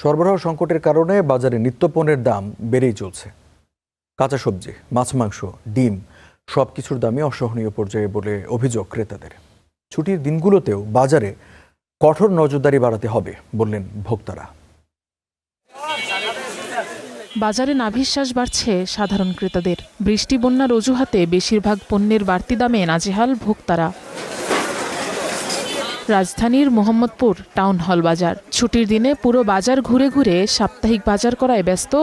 সরবরাহ সংকটের কারণে বাজারে নিত্যপণ্যের দাম বেড়েই চলছে। কাঁচা সবজি, মাছ, মাংস, ডিম সবকিছুর দামই অসহনীয় পর্যায়ে বলে অভিযোগ ক্রেতাদের। ছুটির দিনগুলোতেও বাজারে কঠোর নজরদারি বাড়াতে হবে বললেন ভোক্তারা। বাজারে নাভিশ্বাস বাড়ছে সাধারণ ক্রেতাদের। বৃষ্টি বন্যার অজুহাতে বেশিরভাগ পণ্যের বাড়তি দামে নাজেহাল ভোক্তারা। রাজধানীর মোহাম্মদপুর টাউন হল বাজার। ছুটির দিনে পুরো বাজার ঘুরে ঘুরে সাপ্তাহিক বাজার করায় ব্যস্ত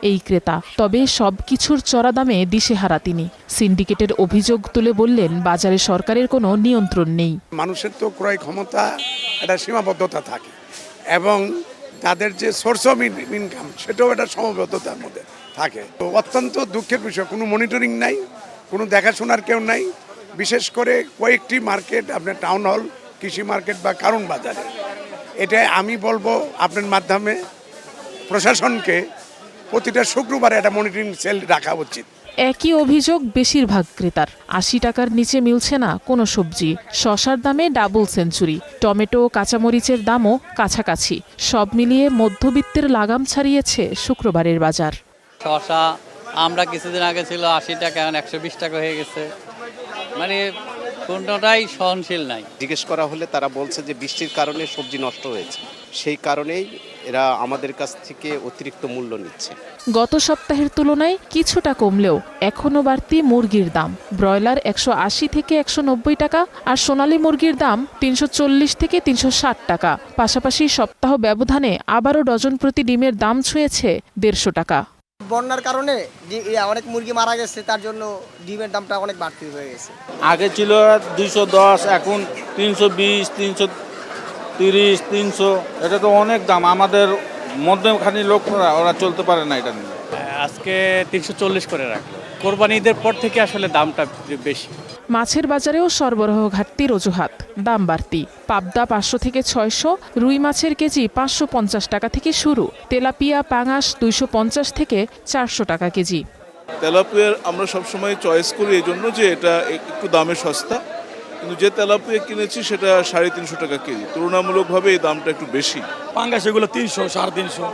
এই ক্রেতা। তবে সবকিছুর চড়া দামে দিশেহারা তিনি। সিন্ডিকেটের অভিযোগ তুলে বললেন, বাজারে সরকারের কোনো নিয়ন্ত্রণ নেই। মানুষের তো ক্রয় ক্ষমতা একটা সীমাবদ্ধতা থাকে এবং তাদের যে সোর্স অফ ইনকাম সেটাও একটা সীমাবদ্ধতার মধ্যে থাকে। তো অত্যন্ত দুঃখের বিষয়, কোনো মনিটরিং নাই, কোনো দেখাশোনার কেউ নাই। বিশেষ করে কয়েকটি মার্কেট, আপনার টাউন হল, কৃষি মার্কেট বা কারণ বাজারে, এটা আমি বলবো আপনার মাধ্যমে প্রশাসনকে প্রতিটা শুক্রবারে একটা মনিটরিং সেল রাখা উচিত। একই অভিযোগ বেশিরভাগ ক্রেতার। ৮০ টাকার নিচে মিলছে না কোনো সবজি। শসার দামে ডাবল সেঞ্চুরি, টমেটো, কাঁচামরিচের দামও কাছাকাছি। সব মিলিয়ে মধ্যবিত্তের লাগাম ছাড়িয়েছে শুক্রবারের বাজার। শসা আমরা কিছুদিন আগে ছিল ৮০ টাকা, এখন ১২০ টাকা হয়ে গেছে। মানে কোনটাই সহনশীল নাই। জিজ্ঞেস করা হলে তারা বলছে যে বৃষ্টির কারণে সবজি নষ্ট হয়েছে, সেই কারণেই এরা আমাদের কাছ থেকে অতিরিক্ত মূল্য নিচ্ছে। গত সপ্তাহের তুলনায় কিছুটা কমলেও এখনও বাড়তি মুরগির দাম। ব্রয়লার ১৮০ থেকে ১৯০ টাকা আর সোনালী মুরগির দাম ৩৪০ থেকে ৩৬০ টাকা। পাশাপাশি সপ্তাহ ব্যবধানে আবারও ডজন প্রতি ডিমের দাম ছুঁয়েছে ১৫০ টাকা। বন্যার কারণে অনেক মুরগি মারা গেছে, তার জন্য ডিমের দামটা অনেক বাড়তি হয়ে গেছে। আগে ছিল ২১০, এখন ৩২০, ৩৩০, ৩০০। এটা তো অনেক দাম। আমাদের মধ্যখানি লোকরা ওরা চলতে পারে না এটা নিয়ে। আজকে ৩৪০ করে রাখলো। কোরবানি ঈদের পর থেকে আসলে দামটা বেশি। মাছের বাজারেও সরবরাহ ঘাটতির অজুহাত, দাম বাড়তি। পাবদা ৫০০ থেকে ৬০০, রুই মাছের কেজি ৫৫০ টাকা থেকে শুরু। তেলাপিয়া, পাঙাশ ২৫০ থেকে ৪০০ টাকা কেজি। তেলাপিয়ার আমরা সবসময় চয়েস করি এই জন্য যে এটা একটু দামে সস্তা, কিন্তু যে তেলাপিয়া কিনেছি সেটা ৩৫০ টাকা কেজি। তুলনামূলকভাবে এই দামটা একটু বেশি। পাঙ্গাস এগুলো ৩০০, ৩৫০,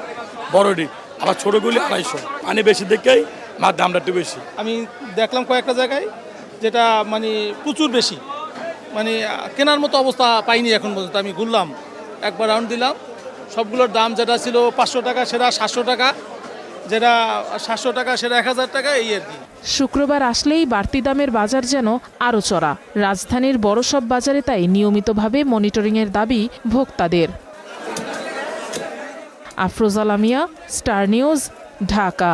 বড়ডি, আবার ছোটোগুলি ২৫০। পানি বেশি দেখেই মাছ দামটা একটু বেশি। আমি দেখলাম কয়েকটা জায়গায় যেটা মানে প্রচুর বেশি, মানে কেনার মতো অবস্থা পাইনি এখন পর্যন্ত। আমি ঘুরলাম, একবার রাউন্ড দিলাম, সবগুলোর দাম যেটা ছিল ৫০০ টাকা সেটা ৭০০ টাকা, যেটা ৭০০ টাকা সেটা ১০০০ টাকা, এই আর কি। শুক্রবার আসলেই বাড়তি দামের বাজার যেন আরও চড়া। রাজধানীর বড় সব বাজারে তাই নিয়মিতভাবে মনিটরিংয়ের দাবি ভোক্তাদের। Afroza Lamia, star news, Dhaka.